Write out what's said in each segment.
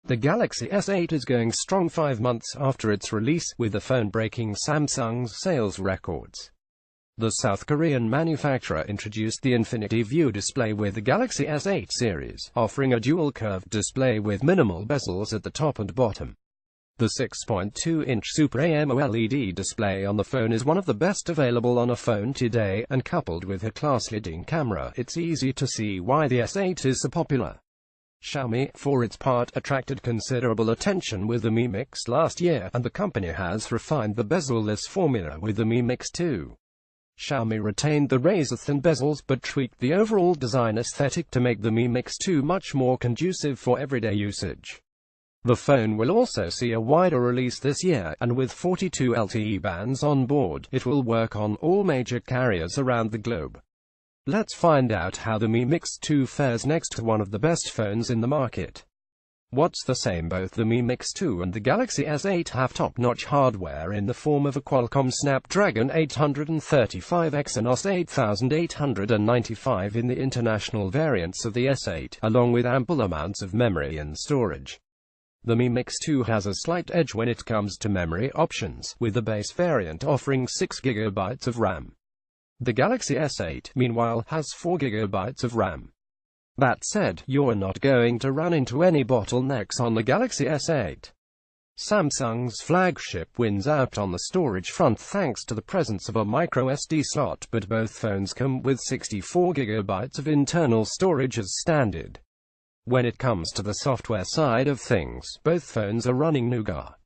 The Galaxy S8 is going strong 5 months after its release, with the phone breaking Samsung's sales records. The South Korean manufacturer introduced the Infinity View display with the Galaxy S8 series, offering a dual-curved display with minimal bezels at the top and bottom. The 6.2-inch Super AMOLED display on the phone is one of the best available on a phone today, and coupled with a class-leading camera, it's easy to see why the S8 is so popular. Xiaomi, for its part, attracted considerable attention with the Mi Mix last year, and the company has refined the bezel-less formula with the Mi Mix 2. Xiaomi retained the razor-thin bezels, but tweaked the overall design aesthetic to make the Mi Mix 2 much more conducive for everyday usage. The phone will also see a wider release this year, and with 42 LTE bands on board, it will work on all major carriers around the globe. Let's find out how the Mi Mix 2 fares next to one of the best phones in the market. What's the same? Both the Mi Mix 2 and the Galaxy S8 have top-notch hardware in the form of a Qualcomm Snapdragon 835 Exynos 8895 in the international variants of the S8, along with ample amounts of memory and storage. The Mi Mix 2 has a slight edge when it comes to memory options, with the base variant offering 6GB of RAM. The Galaxy S8, meanwhile, has 4GB of RAM. That said, you're not going to run into any bottlenecks on the Galaxy S8. Samsung's flagship wins out on the storage front thanks to the presence of a microSD slot, but both phones come with 64GB of internal storage as standard. When it comes to the software side of things, both phones are running Nougat.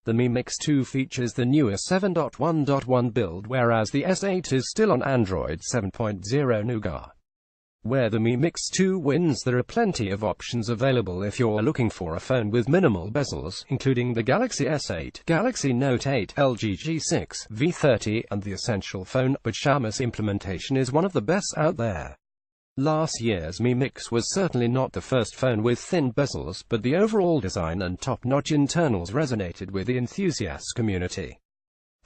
The Mi Mix 2 features the newer 7.1.1 build, whereas the S8 is still on Android 7.0 Nougat. Where the Mi Mix 2 wins, there are plenty of options available if you're looking for a phone with minimal bezels, including the Galaxy S8, Galaxy Note 8, LG G6, V30, and the Essential phone, but Xiaomi's implementation is one of the best out there. Last year's Mi Mix was certainly not the first phone with thin bezels, but the overall design and top-notch internals resonated with the enthusiast community.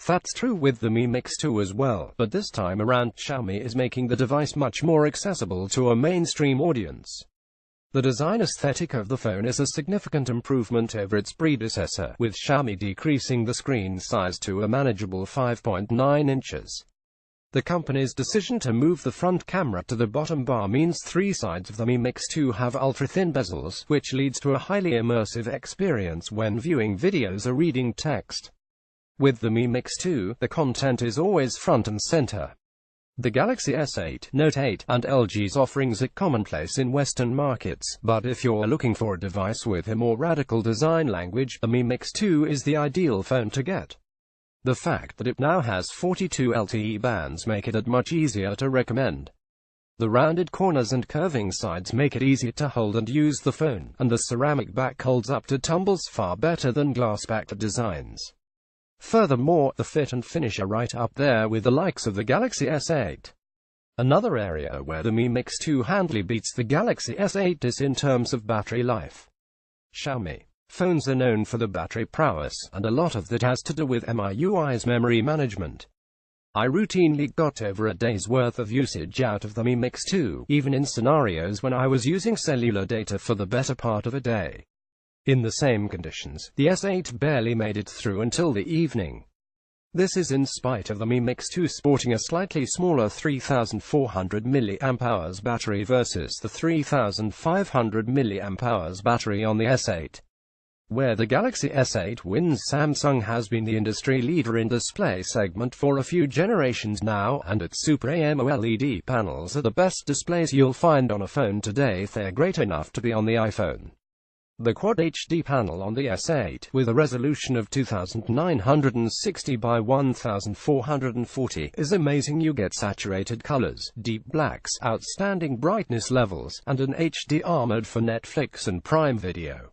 That's true with the Mi Mix 2 as well, but this time around, Xiaomi is making the device much more accessible to a mainstream audience. The design aesthetic of the phone is a significant improvement over its predecessor, with Xiaomi decreasing the screen size to a manageable 5.9 inches. The company's decision to move the front camera to the bottom bar means three sides of the Mi Mix 2 have ultra-thin bezels, which leads to a highly immersive experience when viewing videos or reading text. With the Mi Mix 2, the content is always front and center. The Galaxy S8, Note 8, and LG's offerings are commonplace in Western markets, but if you're looking for a device with a more radical design language, the Mi Mix 2 is the ideal phone to get. The fact that it now has 42 LTE bands make it much easier to recommend. The rounded corners and curving sides make it easy to hold and use the phone, and the ceramic back holds up to tumbles far better than glass-backed designs. Furthermore, the fit and finish are right up there with the likes of the Galaxy S8. Another area where the Mi Mix 2 handily beats the Galaxy S8 is in terms of battery life. Xiaomi phones are known for the battery prowess, and a lot of that has to do with MIUI's memory management. I routinely got over a day's worth of usage out of the Mi Mix 2, even in scenarios when I was using cellular data for the better part of a day. In the same conditions, the S8 barely made it through until the evening. This is in spite of the Mi Mix 2 sporting a slightly smaller 3400 mAh battery versus the 3500 mAh battery on the S8. Where the Galaxy S8 wins, Samsung has been the industry leader in display segment for a few generations now, and its Super AMOLED panels are the best displays you'll find on a phone today. They're great enough to be on the iPhone. The Quad HD panel on the S8, with a resolution of 2960 by 1440, is amazing. You get saturated colors, deep blacks, outstanding brightness levels, and an HDR mode for Netflix and Prime Video.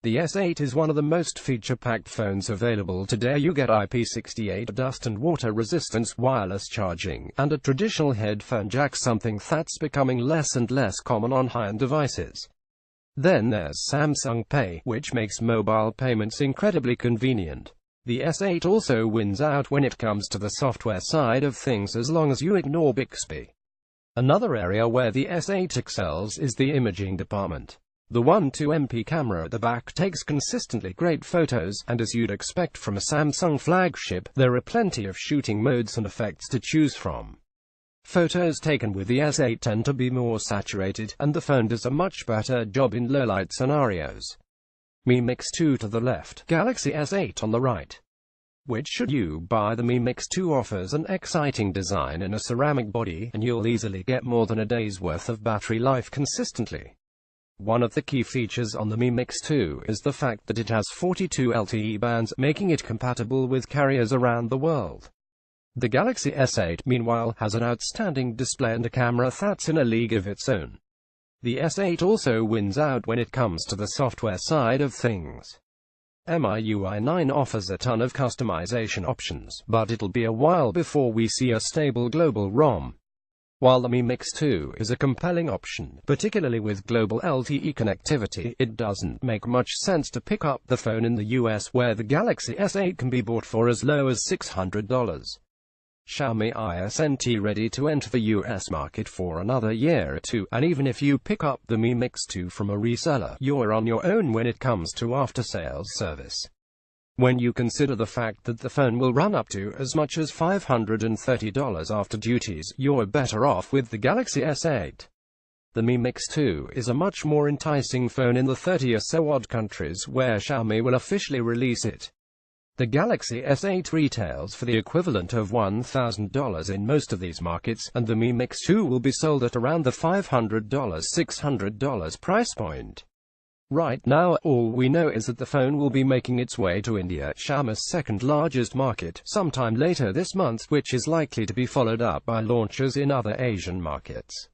The S8 is one of the most feature-packed phones available today. You get IP68 dust and water resistance, wireless charging, and a traditional headphone jack, something that's becoming less and less common on high-end devices. Then there's Samsung Pay, which makes mobile payments incredibly convenient. The S8 also wins out when it comes to the software side of things, as long as you ignore Bixby. Another area where the S8 excels is the imaging department. The 12MP camera at the back takes consistently great photos, and as you'd expect from a Samsung flagship, there are plenty of shooting modes and effects to choose from. Photos taken with the S8 tend to be more saturated, and the phone does a much better job in low-light scenarios. Mi Mix 2 to the left, Galaxy S8 on the right. Which should you buy? The Mi Mix 2 offers an exciting design and a ceramic body, and you'll easily get more than a day's worth of battery life consistently. One of the key features on the Mi Mix 2 is the fact that it has 42 LTE bands, making it compatible with carriers around the world. The Galaxy S8, meanwhile, has an outstanding display and a camera that's in a league of its own. The S8 also wins out when it comes to the software side of things. MIUI 9 offers a ton of customization options, but it'll be a while before we see a stable global ROM. While the Mi Mix 2 is a compelling option, particularly with global LTE connectivity, it doesn't make much sense to pick up the phone in the US, where the Galaxy S8 can be bought for as low as $600. Xiaomi isn't ready to enter the US market for another year or two, and even if you pick up the Mi Mix 2 from a reseller, you're on your own when it comes to after-sales service. When you consider the fact that the phone will run up to as much as $530 after duties, you're better off with the Galaxy S8. The Mi Mix 2 is a much more enticing phone in the 30 or so odd countries where Xiaomi will officially release it. The Galaxy S8 retails for the equivalent of $1,000 in most of these markets, and the Mi Mix 2 will be sold at around the $500–600 price point. Right now, all we know is that the phone will be making its way to India, Xiaomi's second largest market, sometime later this month, which is likely to be followed up by launches in other Asian markets.